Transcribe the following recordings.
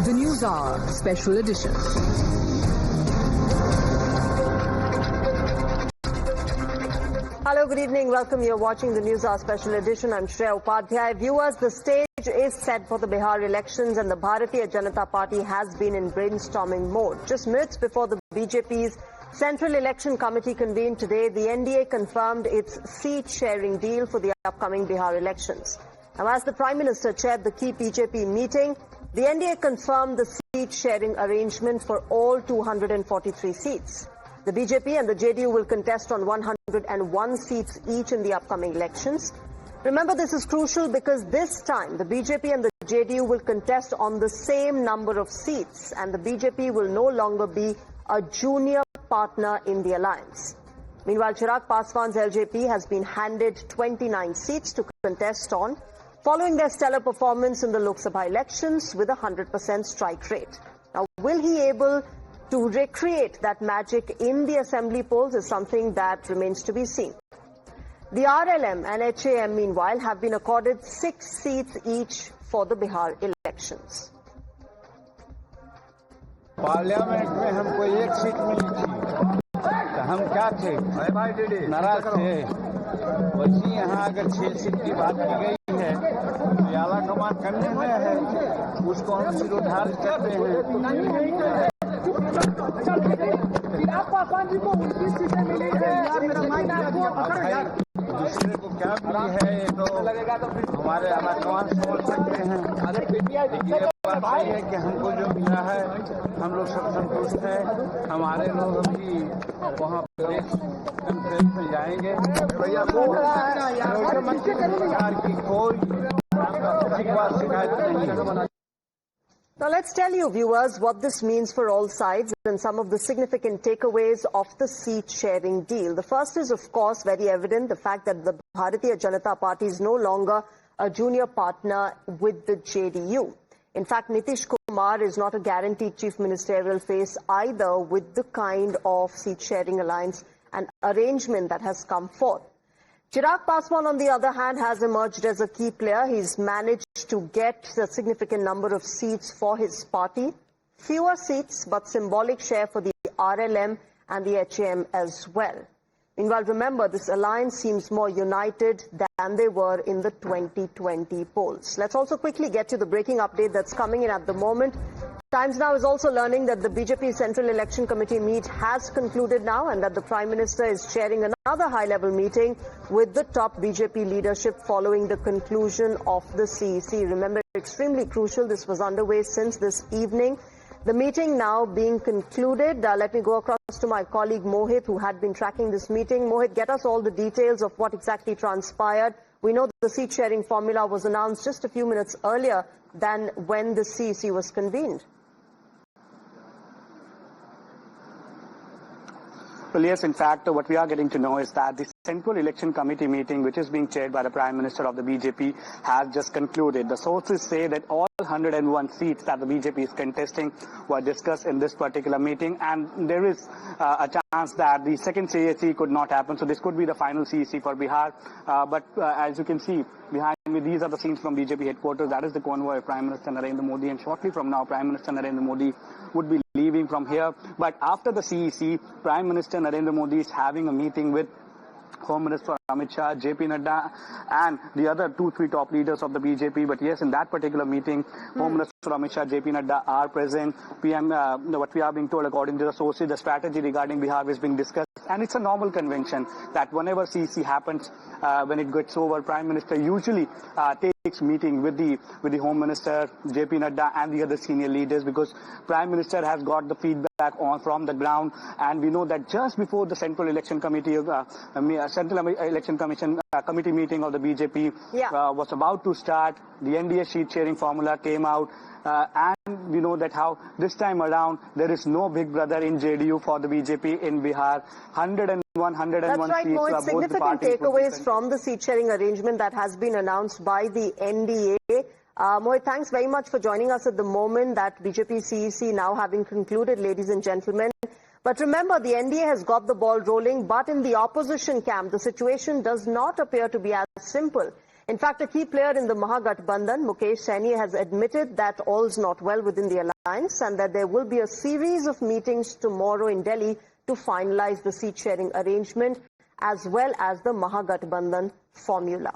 The News Hour Special Edition. Hello, good evening. Welcome. You're watching the News Hour Special Edition. I'm Shreya Upadhyay. Viewers, the stage is set for the Bihar elections and the Bharatiya Janata Party has been in brainstorming mode. Just minutes before the BJP's Central Election Committee convened today, the NDA confirmed its seat-sharing deal for the upcoming Bihar elections. Now, as the Prime Minister chaired the key BJP meeting, the NDA confirmed the seat-sharing arrangement for all 243 seats. The BJP and the JDU will contest on 101 seats each in the upcoming elections. Remember, this is crucial because this time the BJP and the JDU will contest on the same number of seats and the BJP will no longer be a junior partner in the alliance. Meanwhile, Chirag Paswan's LJP has been handed 29 seats to contest on, following their stellar performance in the Lok Sabha elections with a 100% strike rate. Now, will he able to recreate that magic in the assembly polls is something that remains to be seen. The RLM and HAM, meanwhile, have been accorded 6 seats each for the Bihar elections. Parliament में हमको 1 seat मिली थी तो हम क्या थे नाराज थे। वैसे यहाँ अगर 6 सीट की बात की गई है तो आला कमान करने में है, उसको हम सिरोधार्य करते हैं। दूसरे को क्या मिली है ये तो हमारे आलाकमान समझ सकते हैं, लेकिन ये बात सही है कि हमको जो मिला है हम लोग सब संतुष्ट हैं। हमारे लोग अभी वहाँ प्रेस कॉन्फ्रेंस में जाएंगे। सरकार की कोई शिकायत नहीं है। Now let's tell you, viewers, what this means for all sides and some of the significant takeaways of the seat-sharing deal. The first is, of course, very evident, the fact that the Bharatiya Janata Party is no longer a junior partner with the JDU. In fact, Nitish Kumar is not a guaranteed chief ministerial face either with the kind of seat-sharing alliance and arrangement that has come forth. Chirag Paswan, on the other hand, has emerged as a key player. He's managed to get a significant number of seats for his party. Fewer seats, but symbolic share for the RLM and the HAM as well. Meanwhile, remember, this alliance seems more united than they were in the 2020 polls. Let's also quickly get to the breaking update that's coming in at the moment. Times Now is also learning that the BJP Central Election Committee meet has concluded now and that the Prime Minister is chairing another high-level meeting with the top BJP leadership following the conclusion of the CEC. Remember, extremely crucial. This was underway since this evening. The meeting now being concluded. Let me go across to my colleague Mohit, who had been tracking this meeting. Mohit, get us all the details of what exactly transpired. We know that the seat-sharing formula was announced just a few minutes earlier than when the CEC was convened. Well, yes, in fact, what we are getting to know is that the Central Election Committee meeting, which is being chaired by the Prime Minister of the BJP, has just concluded. The sources say that all 101 seats that the BJP is contesting were discussed in this particular meeting, and there is a chance that the second CEC could not happen. So this could be the final CEC for Bihar. But as you can see behind me, these are the scenes from BJP headquarters. That is the convoy of Prime Minister Narendra Modi, and shortly from now, Prime Minister Narendra Modi would be leaving from here. But after the CEC, Prime Minister Narendra Modi is having a meeting with Home Minister Amit Shah, JP Nadda, and the other 2-3 top leaders of the BJP. But yes, in that particular meeting, Home Minister Amit Shah, JP Nadda are present. PM, what we are being told, according to the sources, the strategy regarding Bihar is being discussed. And it's a normal convention that whenever CEC happens, when it gets over, Prime Minister usually takes meeting with the Home Minister, JP Nadda, and the other senior leaders, because Prime Minister has got the feedback from the ground. And we know that just before the Central Election Committee, Central Election Commission committee meeting of the BJP was about to start, the NDA sheet sharing formula came out. And we know that how this time around there is no big brother in JDU for the BJP in Bihar. 101 That's right, seats. Mohit. Significant takeaways from the seat sharing arrangement that has been announced by the NDA. Mohit, thanks very much for joining us at the moment that BJP CEC now having concluded, ladies and gentlemen. But remember, the NDA has got the ball rolling, but in the opposition camp, the situation does not appear to be as simple. In fact, a key player in the Mahagathbandhan, Mukesh Saini, has admitted that all's not well within the alliance and that there will be a series of meetings tomorrow in Delhi to finalize the seat-sharing arrangement as well as the Mahagathbandhan formula.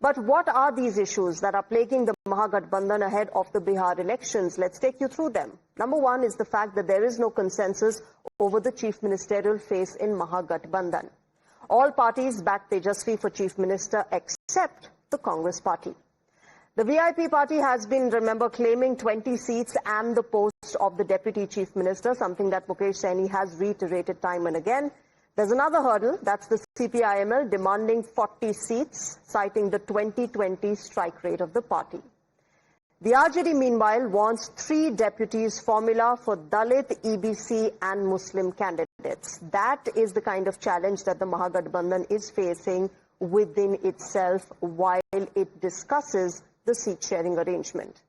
But what are these issues that are plaguing the Mahagathbandhan ahead of the Bihar elections? Let's take you through them. Number one is the fact that there is no consensus over the chief ministerial face in Mahagathbandhan. All parties back Tejasvi for chief minister except the Congress party. The VIP party has been, remember, claiming 20 seats and the post of the deputy chief minister, something that Mukesh Saini has reiterated time and again. There's another hurdle, that's the CPIML demanding 40 seats, citing the 2020 strike rate of the party. The RJD, meanwhile, wants 3 deputies formula for Dalit, EBC and Muslim candidates. That is the kind of challenge that the Mahagathbandhan is facing within itself while it discusses the seat-sharing arrangement.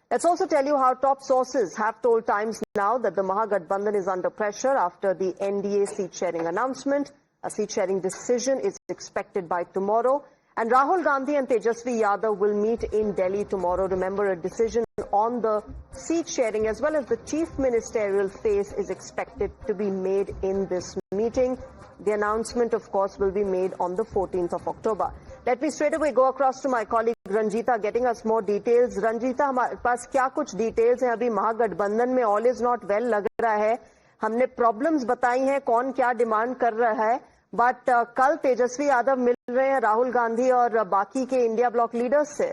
Let's also tell you how top sources have told Times Now that the Mahagathbandhan is under pressure after the NDA seat-sharing announcement. A seat-sharing decision is expected by tomorrow. And Rahul Gandhi and Tejasvi Yadav will meet in Delhi tomorrow. Remember, a decision on the seat-sharing as well as the chief ministerial face is expected to be made in this meeting. The announcement, of course, will be made on the 14th of October. Let me straight away go across to my colleague Ranjita, getting us more details. Ranjita, हमारे पास क्या कुछ details हैं? अभी महागठबंधन में all is not well लग रहा है. हमने problems बताई हैं, कौन क्या demand कर रहा है. But कल तेजस्वी यादव मिल रहे हैं राहुल गांधी और बाकी के इंडिया ब्लॉक लीडर्स से.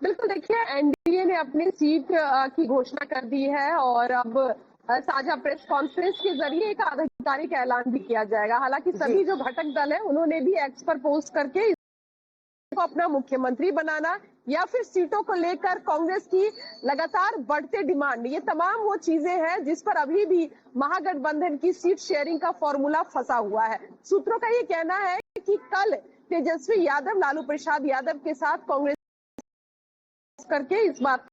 बिल्कुल, देखिए, एनडीए ने अपनी सीट की घोषणा कर दी है और अब साझा प्रेस कॉन्फ्रेंस के जरिए एक आधिकारिक ऐलान भी किया जाएगा. हालांकि सभी जो घटक दल है उन्होंने भी एक्स पर पोस्ट करके इसको अपना मुख्यमंत्री बनाना या फिर सीटों को लेकर कांग्रेस की लगातार बढ़ते डिमांड, ये तमाम वो चीजें हैं जिस पर अभी भी महागठबंधन की सीट शेयरिंग का फॉर्मूला फंसा हुआ है. सूत्रों का ये कहना है कि कल तेजस्वी यादव लालू प्रसाद यादव के साथ कांग्रेस करके इस बात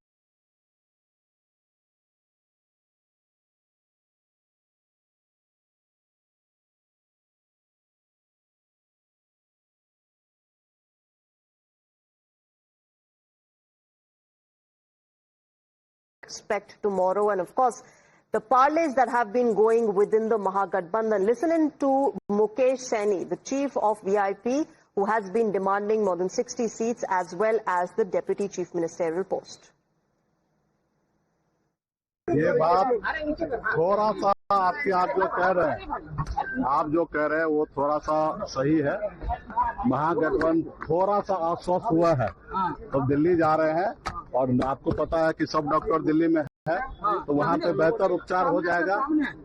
expect tomorrow, and of course the parlays that have been going within the Mahagathbandhan. Listen to Mukesh Saini, the chief of VIP, who has been demanding more than 60 seats as well as the deputy chief ministerial post. ये बात थोड़ा सा आप जो कह रहे हैं वो थोड़ा सा सही है. महागठबंधन थोड़ा सा आश्वस्त हुआ है तो दिल्ली जा रहे हैं और आपको पता है कि सब डॉक्टर दिल्ली में है तो वहाँ पे बेहतर उपचार हो जाएगा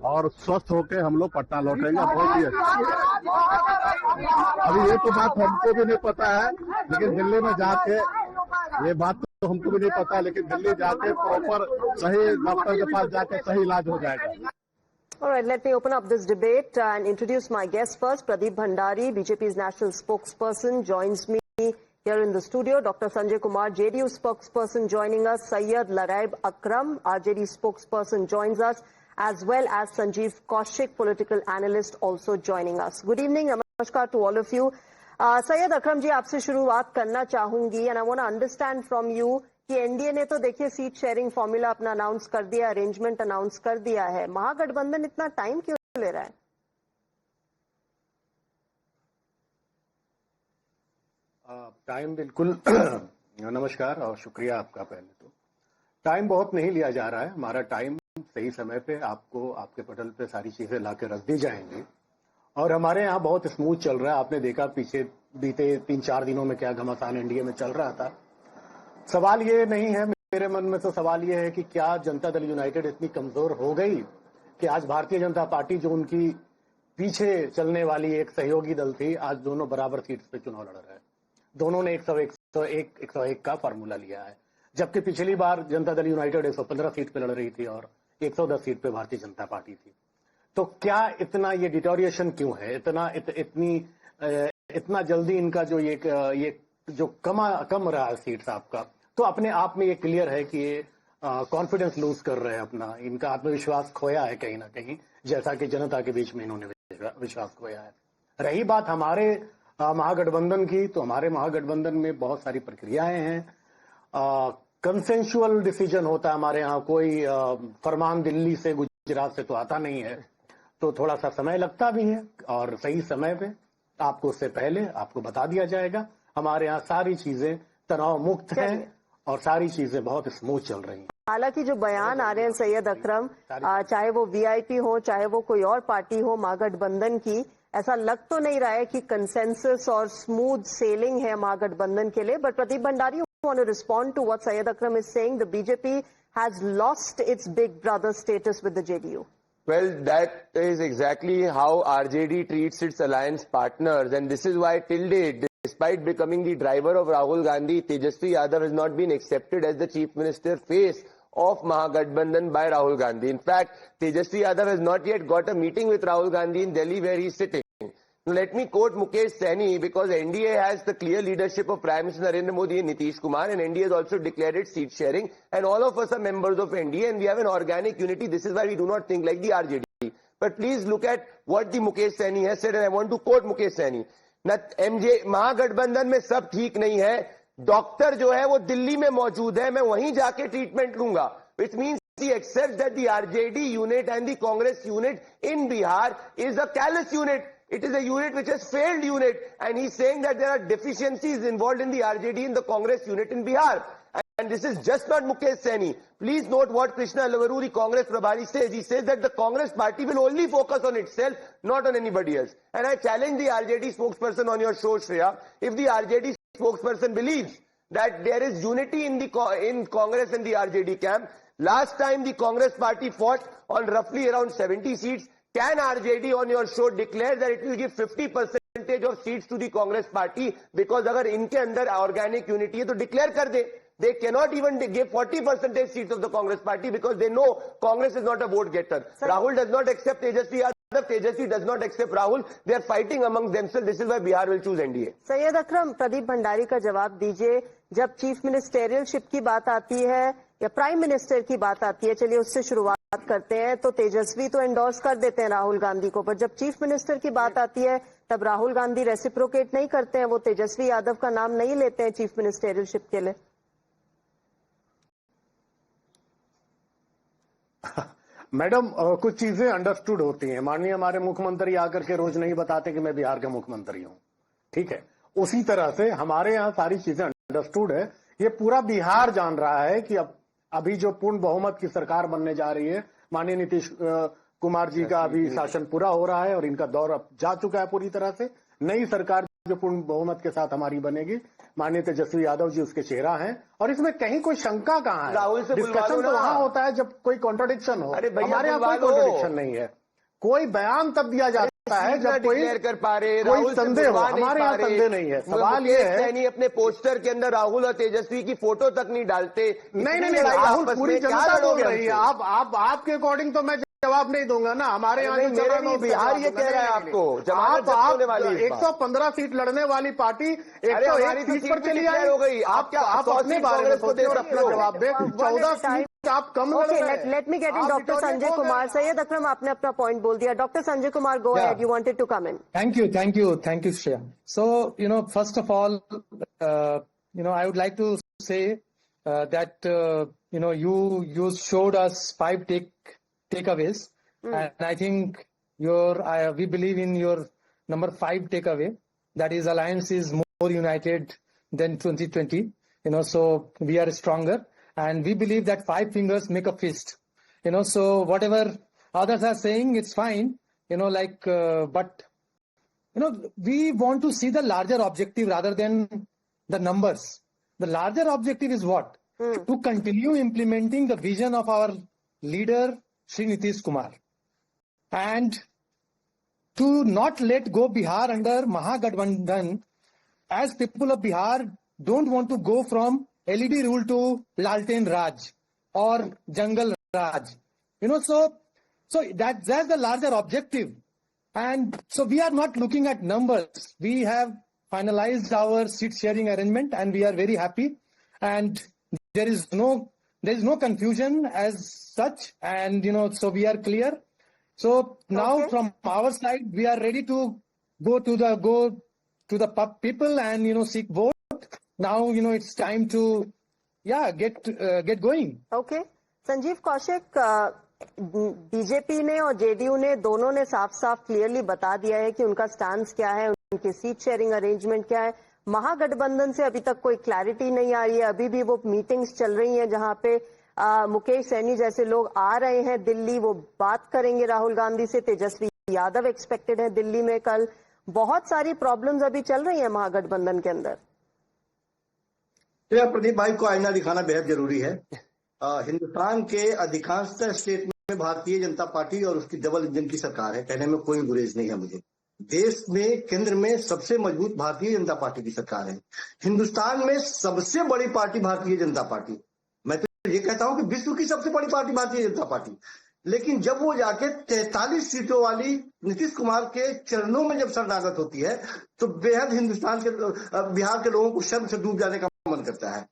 और स्वस्थ होके हम लोग पटना लौटेंगे. बहुत ही अच्छा. अभी ये तो बात हमको भी नहीं पता है, लेकिन दिल्ली में जाके ये बात तो हमको भी नहीं पता, लेकिन दिल्ली जाके प्रॉपर सही डॉक्टर के पास जाके सही इलाज हो जाएगा. All right, let me open up this debate and introduce my guest first. Pradeep Bhandari, BJP's national spokesperson, joins me here in the studio. Dr. Sanjay Kumar, JDU spokesperson, joining us. Syed Laraib Akram, RJD spokesperson, joins us, as well as Sanjeev Kaushik, political analyst, also joining us. Good evening, namaskar to all of you. Syed Akram ji, आपसे शुरुआत करना चाहूंगी, and I want to understand from you कि NDA ने तो देखिए seat sharing formula अपना announce कर दिया, अरेंजमेंट अनाउंस कर दिया है. महागठबंधन इतना टाइम क्यों ले रहा है? टाइम बिल्कुल नमस्कार और शुक्रिया आपका. पहले तो टाइम बहुत नहीं लिया जा रहा है. हमारा टाइम सही समय पे आपको आपके पटल पे सारी चीजें लाके रख दी जाएंगी और हमारे यहाँ बहुत स्मूथ चल रहा है. आपने देखा पीछे बीते 3-4 दिनों में क्या घमासान एनडीए में चल रहा था. सवाल ये नहीं है मेरे मन में, तो सवाल ये है कि क्या जनता दल यूनाइटेड इतनी कमजोर हो गई कि आज भारतीय जनता पार्टी जो उनकी पीछे चलने वाली एक सहयोगी दल थी, आज दोनों बराबर सीट पे चुनाव लड़ रहे हैं. दोनों ने 101 का फार्मूला लिया है, जबकि पिछली बार जनता दल यूनाइटेड 115 सीट पे लड़ रही थी और 110 सीट पे भारतीय जनता पार्टी थी. तो क्या इतना ये डिटोरिएशन क्यों है? इतना जल्दी इनका जो ये जो कम रहा है सीट्स आपका, तो अपने आप में ये क्लियर है कि ये कॉन्फिडेंस लूज कर रहे हैं अपना. इनका आत्मविश्वास खोया है कहीं ना कहीं, जैसा कि जनता के बीच में इन्होंने विश्वास खोया है. रही बात हमारे महागठबंधन की, तो हमारे महागठबंधन में बहुत सारी प्रक्रियाएं हैं। कंसेंशुअल डिसीजन होता है हमारे यहाँ, कोई फरमान दिल्ली से गुजरात से तो आता नहीं है, तो थोड़ा सा समय लगता भी है और सही समय पे आपको उससे पहले आपको बता दिया जाएगा। हमारे यहाँ सारी चीजें तनाव मुक्त हैं और सारी चीजें बहुत स्मूथ चल रही हैं। हालांकि जो बयान आ रहे हैं सैयद अकरम, चाहे वो वीआईपी हो चाहे वो कोई और पार्टी हो महागठबंधन की, ऐसा लग तो नहीं रहा है कि कंसेंसस और स्मूथ सेलिंग है महागठबंधन के लिए। But Pradeep Bhandari want to respond to what Syed Akram is saying. The BJP has lost its big brother status with the JDU. Well, that is exactly how RJD treats its alliance partners, and this is why till date, despite becoming the driver of Rahul Gandhi, Tejasvi Yadav has not been accepted as the Chief Minister face of Mahagathbandhan by Rahul Gandhi. In fact, Tejasvi Yadav has not yet got a meeting with Rahul Gandhi in Delhi where he is sitting. Now, let me quote Mukesh Saini, because NDA has the clear leadership of Prime Minister Narendra Modi and Nitish Kumar, and NDA has also declared its seat sharing, and all of us are members of NDA, and we have an organic unity. This is why we do not think like the RJD. But please look at what the Mukesh Saini has said, and I want to quote Mukesh Saini. महागठबंधन में सब ठीक नहीं है, doctor जो है वो दिल्ली में मौजूद है, मैं वहीं जाके ट्रीटमेंट लूंगा, which means he accepts that the RJD unit and the Congress unit in Bihar is a callous unit. It is a unit which has failed unit, and he's saying that there are deficiencies involved in the RJD and the Congress unit in Bihar. And this is just not Mukesh Saini. Please note what Krishna Lavaru, the Congress Prabhari, says. He says that the Congress party will only focus on itself, not on anybody else. And I challenge the RJD spokesperson on your show, Shreya, if the RJD spokesperson believes that there is unity in Congress and the RJD camp, last time the Congress party fought on roughly around 70 seats, can RJD on your show declare that it will give 50% of seats to the Congress party? Because अगर इनके अंदर organic unity है तो declare कर दे. They cannot even give 40% seats of the Congress party because they know Congress is not a vote getter. Rahul does not accept Tejasvi Yadav. Tejasvi does not accept Rahul. They are fighting among themselves. This is why Bihar will choose NDA. Syed अकरम, प्रदीप भंडारी का जवाब दीजिए। जब chief मिनिस्टेरियलशिप की बात आती है या prime minister की बात आती है, चलिए उससे शुरुआत करते हैं, तो तेजस्वी तो एंडोर्स कर देते हैं राहुल गांधी को, पर जब चीफ मिनिस्टर की बात आती है तब राहुल गांधी रेसिप्रोकेट नहीं करते हैं, वो तेजस्वी यादव का नाम नहीं लेते हैं चीफ मिनिस्टेरियलशिप के लिए। मैडम, कुछ चीजें अंडरस्टूड होती हैं। माननीय हमारे मुख्यमंत्री आकर के रोज नहीं बताते कि मैं बिहार का मुख्यमंत्री हूं, ठीक है। उसी तरह से हमारे यहाँ सारी चीजें अंडरस्टूड है। ये पूरा बिहार जान रहा है कि अभी जो पूर्ण बहुमत की सरकार बनने जा रही है, माननीय नीतीश कुमार जी का अभी शासन पूरा हो रहा है और इनका दौर अब जा चुका है पूरी तरह से। नई सरकार जो पूर्ण बहुमत के साथ हमारी बनेगी, माननीय तेजस्वी यादव जी उसके चेहरा हैं और इसमें कहीं कोई शंका कहाँ है। राहुल से डिस्कशन तो वहां होता है जब कोई कॉन्ट्रोडिक्शन हो। हमारे यहाँ कोई कॉन्ट्रोडिक्शन नहीं है। कोई बयान तब दिया जाता है जब कोई कर पा रहे, कोई संदेह हो। हमारे यहाँ संदेह नहीं है। सवाल ये है, अपने पोस्टर के अंदर राहुल और तेजस्वी की फोटो तक नहीं डालते। नहीं, राहुल पूरी जनता बोल रही है। आपके अकॉर्डिंग तो मैं जवाब नहीं दूंगा ना। हमारे यहाँ बिहार ये कह रहा है आपको, आप 115 सीट लड़ने वाली पार्टी 101 सीट पर चली आई हो गई। आप अपने बारे में सोचें और अपना जवाब दें। 14 सीट आप कम लड़ रहे हैं। Let me get in doctor Sanjay Kumar. Syed Akram, आपने अपना पॉइंट बोल दिया। Doctor Sanjay Kumar, go ahead, you wanted to come in. Thank you, Shreya. So, first of all, I would like to say that, you showed us 5 takeaways, and I think we believe in your number 5 takeaway, that is alliance is more united than 2020, so we are stronger, and we believe that 5 fingers make a fist, so whatever others are saying, it's fine, but we want to see the larger objective rather than the numbers. The larger objective is what? To continue implementing the vision of our leader, Shri Nitish Kumar, and to not let go Bihar under Mahagathbandhan, as people of Bihar don't want to go from LED rule to Lalten Raj or Jungle Raj. So that's the larger objective. And so we are not looking at numbers. We have finalized our seat sharing arrangement and we are very happy. And there is no confusion as such. And, so we are clear. So now from our side, we are ready to go to the people and seek vote. Now it's time to get going. Okay Sanjeev Kaushik, BJP ने और JDU ने दोनों ने साफ साफ clearly बता दिया है कि उनका स्टैंड क्या है, उनके सीट शेयरिंग अरेंजमेंट क्या है। महागठबंधन से अभी तक कोई क्लैरिटी नहीं आ रही है। अभी भी वो मीटिंग्स चल रही हैं जहां पे मुकेश सैनी जैसे लोग आ रहे हैं दिल्ली, वो बात करेंगे राहुल गांधी से। तेजस्वी यादव एक्सपेक्टेड है दिल्ली में कल। बहुत सारी प्रॉब्लम्स अभी चल रही है महागठबंधन के अंदर। तो प्रदीप भाई को आईना दिखाना बेहद जरूरी है। हिंदुस्तान के अधिकांश स्टेट में भारतीय जनता पार्टी और उसकी डबल इंजन की सरकार है, कहने में कोई गुरेज नहीं है मुझे। देश में केंद्र में सबसे मजबूत भारतीय जनता पार्टी की सरकार है। हिंदुस्तान में सबसे बड़ी पार्टी भारतीय जनता पार्टी, मैं तो ये कहता हूं कि विश्व की सबसे बड़ी पार्टी भारतीय जनता पार्टी। लेकिन जब वो जाके 43 सीटों वाली नीतीश कुमार के चरणों में जब शरणागत होती है तो बेहद हिंदुस्तान के बिहार के लोगों को शर्म से डूब जाने का मन करता है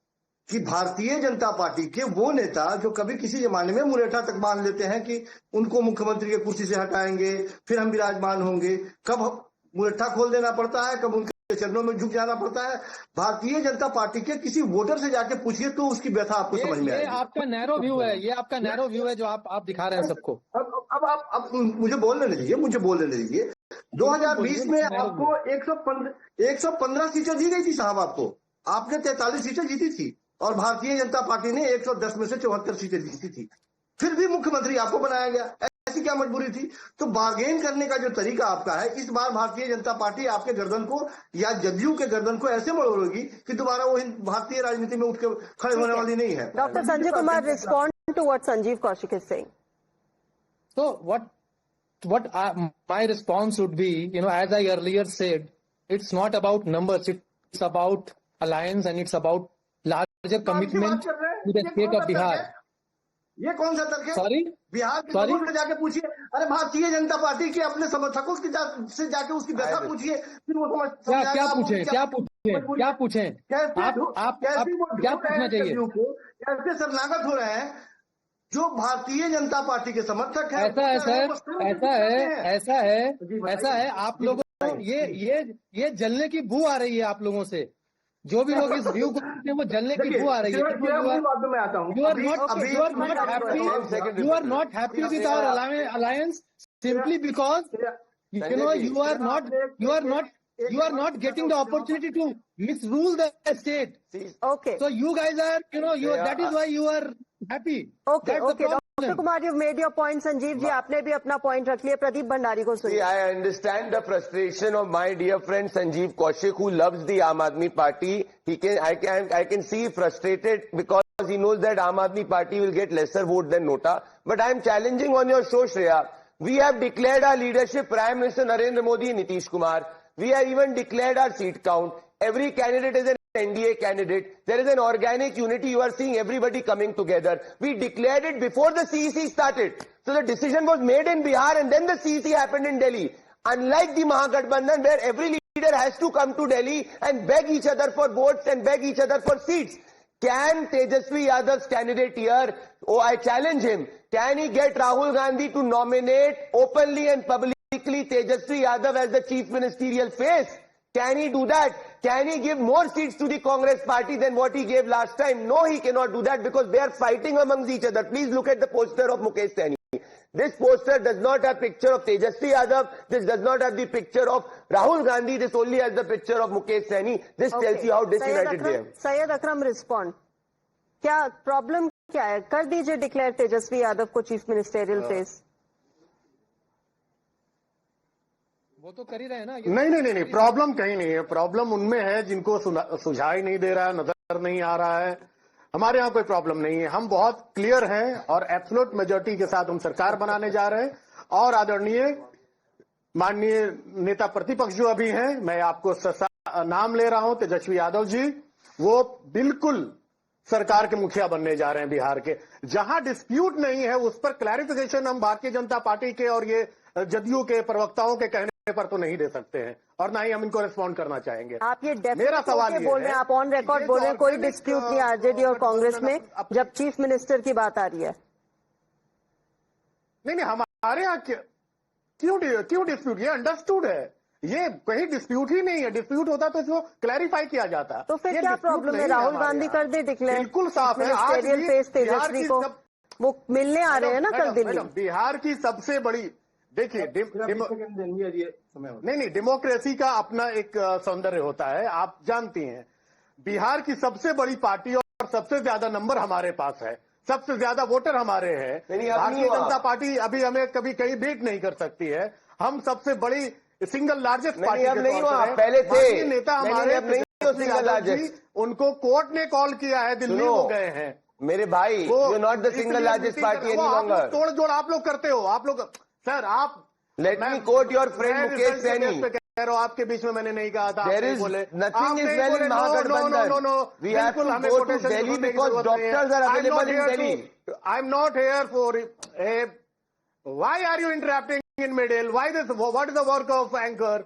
कि भारतीय जनता पार्टी के वो नेता जो कभी किसी जमाने में मुरेठा तक मान लेते हैं कि उनको मुख्यमंत्री के कुर्सी से हटाएंगे, फिर हम विराजमान होंगे, कब मुरेठा खोल देना पड़ता है, कब उनके चरणों में झुक जाना पड़ता है। भारतीय जनता पार्टी के किसी वोटर से जाके पूछिए तो उसकी व्यथा आपको समझ में आएगी। आपका नैरो व्यू है, ये आपका नैरो व्यू है जो आप दिखा रहे हैं सबको। अब मुझे बोलने दीजिए। 2020 में आपको 115 सीटें दी गई थी साहब आपको, आपने 43 सीटें जीती थी और भारतीय जनता पार्टी ने 110 में से 74 सीटें जीती थी। फिर भी मुख्यमंत्री आपको बनाया गया, ऐसी क्या मजबूरी थी? तो बार्गेन करने का जो तरीका आपका है, इस बार भारतीय जनता पार्टी आपके गर्दन को या जदयू के गर्दन को ऐसे मरोड़ेगी कि दोबारा वो भारतीय राजनीति में उठ के खड़े होने वाली नहीं है। Doctor Sanjay Kumar, respond to what Sanjeev Kaushik is saying. So what my response would be, as I earlier said, it's not about numbers, it's about alliance and it's about larger commitment to the state of Bihar. ये कौन सा तर्क है? Sorry? Bihar के लोगों से जाके पूछिए, अरे भारतीय जनता पार्टी के अपने समर्थकों से जाके उसकी व्यथा पूछिए, फिर वो क्या पूछें? आप क्या पूछना चाहिए? कैसे शरणागत हो रहे हैं जो भारतीय जनता पार्टी के समर्थक है? ऐसा है आप लोगों को ये जलने की बू आ रही है आप लोगों से। जो भी लोग इस व्यू को देखते हैं वो जलने की बू आ रही है। You are not happy with our alliance simply because you are not getting the opportunity to misrule the state. Okay. So you guys are, that is why you are happy. Okay. Doctor Kumar, you made your point. Sanjeev ji, आपने भी अपना point रख लिया। प्रदीप भंडारी को सुनिए। I understand the frustration of my dear friend Sanjeev Kaushik, who loves the Aam Aadmi Party. I can see frustrated because he knows that Aam Aadmi Party will get lesser vote than Nota. But I am challenging on your show, Shreya. We have declared our leadership, Prime Minister Narendra Modi and Nitish Kumar. We have even declared our seat count. Every candidate is an NDA candidate. There is an organic unity. You are seeing everybody coming together. We declared it before the CEC started. So the decision was made in Bihar and then the CEC happened in Delhi. Unlike the Mahagठबंधन where every leader has to come to Delhi and beg each other for votes and beg each other for seats. Can Tejasvi Yadav's candidate here, I challenge him, can he get Rahul Gandhi to nominate openly and publicly Tejasvi Yadav as the chief ministerial face? Can he do that? Can he give more seats to the Congress party than what he gave last time? No, he cannot do that because they are fighting amongst each other. Please look at the poster of Mukesh Saini. This poster does not have picture of Tejasvi Yadav. This does not have the picture of Rahul Gandhi. This only has the picture of Mukesh Saini. This tells you how disunited they are. Syed Akram, respond. क्या problem क्या है? कर दीजिए declare Tejashwi Yadav को chief ministerial face. वो तो कर ही रहे हैं ना। नहीं, प्रॉब्लम कहीं नहीं है। प्रॉब्लम उनमें है जिनको सुझाई नहीं दे रहा है, नजर नहीं आ रहा है। हमारे यहाँ कोई प्रॉब्लम नहीं है। हम बहुत क्लियर हैं और एब्सोल्यूट मेजॉरिटी के साथ हम सरकार बनाने जा रहे हैं। और आदरणीय माननीय नेता प्रतिपक्ष जो अभी हैं, मैं आपको नाम ले रहा हूं, तेजस्वी यादव जी, वो बिल्कुल सरकार के मुखिया बनने जा रहे हैं बिहार के। जहां डिस्प्यूट नहीं है उस पर क्लैरिफिकेशन हम भारतीय जनता पार्टी के और ये जदयू के प्रवक्ताओं के कहने पर तो नहीं दे सकते हैं और ना ही हम इनको रिस्पॉन्ड करना चाहेंगे। आप ये मेरा सवाल बोल रहे हैं, आप ऑन रिकॉर्ड बोल रहे हैं कोई डिस्प्यूट नहीं आरजेडी और कांग्रेस में जब चीफ मिनिस्टर की बात आ रही है। नहीं, हमारे यहाँ क्यों डिस्प्यूट? ये अंडरस्टूड है। ये कहीं डिस्प्यूट ही नहीं है। डिस्प्यूट होता तो इसको क्लैरिफाई किया जाता। तो फिर ये क्या dispute प्रॉब्लम है? नहीं राहुल हमारे गांधी यहाँ। कर दे डिक्लेयर। बिल्कुल साफ है। आज भी फेस बिहार तेजस्वी की को वो मिलने आ रहे हैं ना कल दिल्ली। मैडम, बिहार की सबसे बड़ी, देखिए नहीं, डेमोक्रेसी का अपना एक सौंदर्य होता है, आप जानती हैं। बिहार की सबसे बड़ी पार्टी और सबसे ज्यादा नंबर हमारे पास है, सबसे ज्यादा वोटर हमारे हैं। भारतीय जनता पार्टी अभी हमें कभी कहीं बीट नहीं कर सकती है। हम सबसे बड़ी सिंगल लार्जेस्ट पार्टी के तौर पर पहले थे नेता हमारे सिंगल लार्जेस्ट, उनको कोर्ट ने कॉल किया है, दिल्ली वो गए हैं। मेरे भाई, you not the single largest party any longer. तोड़ जोड़ आप लोग करते हो, आप लोग। सर आप let me quote your friend Mukesh Saini. कह रहा हूं, आपके बीच में मैंने नहीं कहा था। There is nothing is well in Mahagठबंधन. We have to go to Delhi because doctors are available in Delhi. I'm not here for. Why are you interrupting in middle? Why this? What is the work of anchor?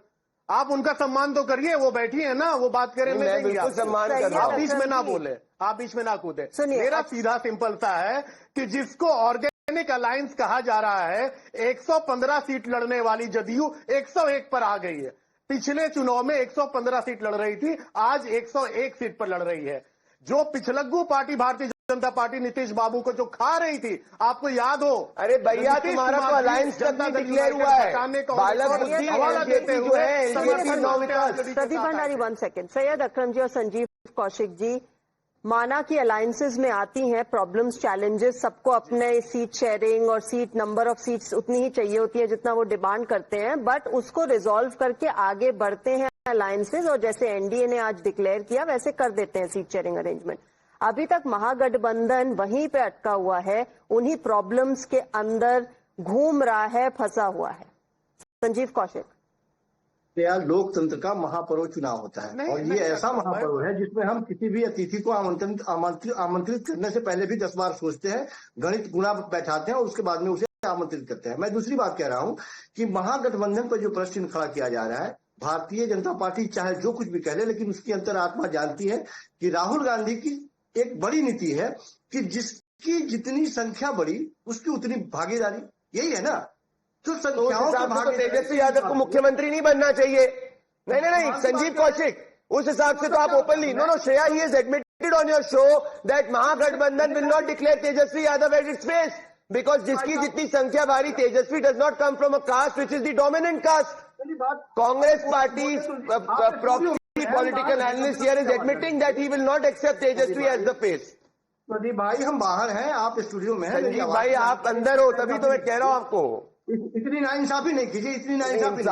आप उनका सम्मान तो करिए, वो बैठी है ना, वो बात करें। मैं बिल्कुल सम्मान कर रहा हूं। आप बीच में ना बोले, आप बीच में ना कूदे। मेरा सीधा सिंपल सा है कि जिसको ऑर्गेनिक अलायंस कहा जा रहा है, 115 सीट लड़ने वाली जदयू 101 पर आ गई है। पिछले चुनाव में 115 सीट लड़ रही थी, आज 101 सीट पर लड़ रही है। जो पिछलग्गू पार्टी भारतीय जनता पार्टी नीतीश बाबू को जो खा रही थी, आपको याद हो। अरे भैया, तुम्हारा तो अलायंस जनता डिक्लेयर हुआ है। हवाला देते हुए प्रदीप भंडारी 1 सेकेंड। सैयद अकरम जी और संजीव कौशिक जी, माना कि अलायंसेज में आती हैं प्रॉब्लम्स, चैलेंजेस, सबको अपने सीट शेयरिंग और सीट नंबर ऑफ सीट्स उतनी ही चाहिए होती है जितना वो डिमांड करते हैं, बट उसको रिजॉल्व करके आगे बढ़ते हैं अलायंसेज, और जैसे एनडीए ने आज डिक्लेयर किया वैसे कर देते हैं सीट शेयरिंग अरेंजमेंट। अभी तक महागठबंधन वहीं पे अटका हुआ है, उन्हीं प्रॉब्लम्स के अंदर घूम रहा है, फंसा हुआ है। संजीव कौशिक, यार, लोकतंत्र का महापर्व चुनाव होता है और ये ऐसा महापर्व है जिसमें हम किसी भी अतिथि को आमंत्रित करने से पहले भी 10 बार सोचते हैं, गणित गुणा बैठाते हैं और उसके बाद में उसे आमंत्रित करते हैं। मैं दूसरी बात कह रहा हूं कि महागठबंधन पर जो प्रश्न खड़ा किया जा रहा है, भारतीय जनता पार्टी चाहे जो कुछ भी कह ले, लेकिन उसकी अंतरात्मा जानती है कि राहुल गांधी की एक बड़ी नीति है कि जिसकी जितनी संख्या बढ़ी उसकी उतनी भागीदारी, यही है ना। तो तेजस्वी यादव को मुख्यमंत्री नहीं बनना चाहिए। नहीं, संजीव कौशिक, उस हिसाब से तो आप openly know Shreya, he is admitted on your show that Mahagathbandhan will not declare Tejashwi Yadav at its face, because जिसकी जितनी संख्या भारी, Tejashwi does not come from a caste which is the dominant caste. Congress party political analyst here is admitting that he will not accept Tejashwi as the face. Pradeep भाई, हम बाहर हैं, आप studio में हैं। संजीव भाई, आप अंदर हो, तभी तो मैं कह रहा हूं आपको। इतनी नाइंसाफी नहीं कीजिए, इतनी नाइंसाफी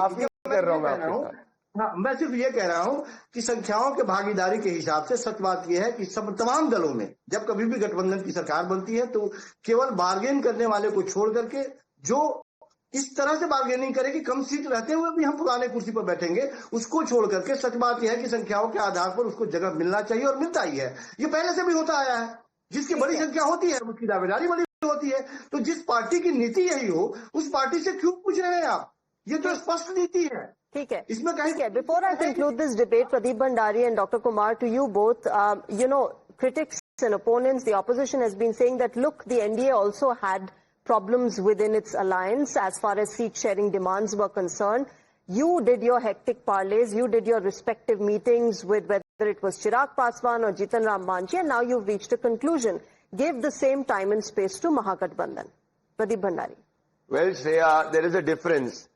कर रहा हूं मैं। हाँ, मैं सिर्फ ये कह रहा हूं कि संख्याओं के भागीदारी के हिसाब से सच बात यह है कि सब तमाम दलों में जब कभी भी गठबंधन की सरकार बनती है तो केवल बार्गेन करने वाले को छोड़ करके, जो इस तरह से बार्गेनिंग करे कि कम सीट रहते हुए भी हम पुराने कुर्सी पर बैठेंगे, उसको छोड़ करके सच बात यह है कि संख्याओं के आधार पर उसको जगह मिलना चाहिए और मिलता ही है। ये पहले से भी होता आया है। जिसकी बड़ी संख्या होती है उसकी दावेदारी बड़ी होती है। तो जिस पार्टी की नीति यही हो, उस पार्टी से क्यों पूछ रहे हैं आप? ये तो स्पष्ट नीति है। ठीक है, इसमें कहीं before I conclude this debate, Pradeep Bhandari and doctor Kumar, to you both, you know, critics and opponents, the opposition has been saying that, look, the NDA also had problems within its alliance as far as seat sharing demands were concerned. You did your hectic parlays, you did your respective meetings with whether it was Chirag Paswan or Jitan Ram Manchi, and now you've reached a conclusion. Give the same time and space to Mahagठबंधन. Pradeep Bhandari. Well, Shreya, there is a difference.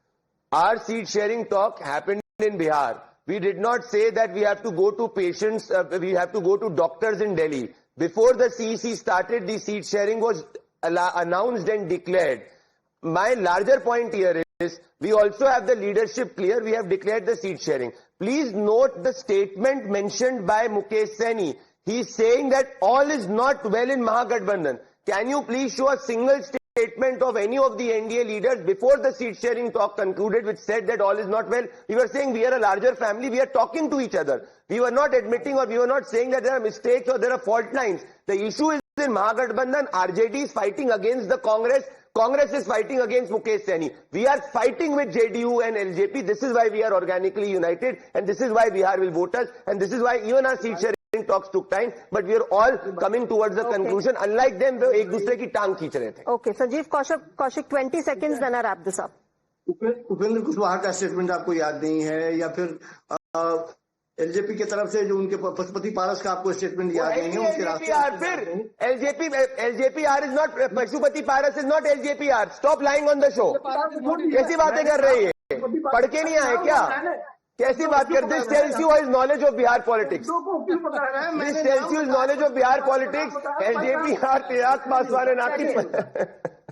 Our seat sharing talk happened in Bihar. We did not say that we have to go to patients, we have to go to doctors in Delhi. Before the CEC started, the seat sharing was announced and declared. My larger point here is, we also have the leadership clear, we have declared the seat sharing. Please note the statement mentioned by Mukesh Saini. He is saying that all is not well in Mahagठबंधन. Can you please show a single statement of any of the NDA leaders before the seat sharing talk concluded which said that all is not well? We were saying we are a larger family, we are talking to each other. We were not admitting or we were not saying that there are mistakes or there are fault lines. The issue is in Mahagठबंधन, RJD is fighting against the Congress. Congress is fighting against Mukesh Saini. We are fighting with JDU and LJP. This is why we are organically united, and this is why Bihar will vote us, and this is why even our seat sharing talks took time, but we are all coming towards the conclusion. Unlike them, वो एक दूसरे की टांग खींच रहे थे. Okay, Sanjeev Kaushik, 20 seconds, then I wrap this up. Upendra Kushwaha का statement आपको याद नहीं है, या फिर एलजेपी की तरफ से जो उनके पशुपति पारस का आपको स्टेटमेंट याद नहीं है? उसके फिर LJPR is not, Pashupati Paras is not LJPR. Stop lying on the show. कैसी बातें कर रही है? पढ़ के नहीं आए क्या? कैसी बात कर? This tells you his knowledge of Bihar politics. This tells you his knowledge of Bihar politics. LJPR तेजाब पासवान नाती।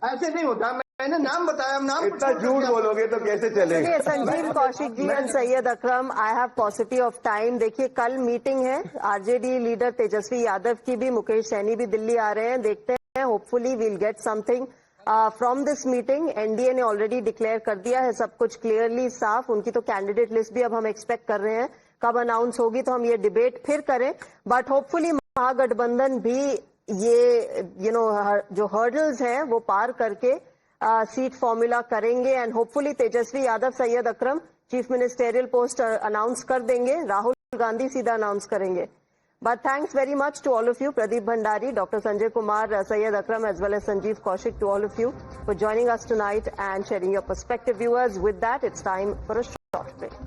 ऐसे नहीं होता, मैंने नाम बताया। नाम इतना झूठ बोलोगे तो कैसे चलेगा? Sanjeev Kaushik ji and Syed Akram, I have paucity of time. देखिए कल मीटिंग है आरजेडी लीडर तेजस्वी यादव की भी, मुकेश सैनी भी दिल्ली आ रहे हैं। देखते हैं, hopefully we'll get something from this meeting. NDA ने ऑलरेडी डिक्लेयर कर दिया है सब कुछ क्लियरली साफ। उनकी तो कैंडिडेट लिस्ट भी अब हम एक्सपेक्ट कर रहे हैं, कब अनाउंस होगी तो हम ये डिबेट फिर करें। बट होपफुली महागठबंधन भी ये जो हर्डल्स हैं वो पार करके सीट फॉर्मूला करेंगे and hopefully Tejashwi Yadav Syed Akram chief ministerial post announce कर देंगे, राहुल गांधी सीधा अनाउंस करेंगे। But thanks very much to all of you, Pradeep Bhandari, doctor Sanjay Kumar, Syed Akram, as well as Sanjeev Kaushik, to all of you for joining us tonight and sharing your perspective. Viewers, with that, it's time for a short break.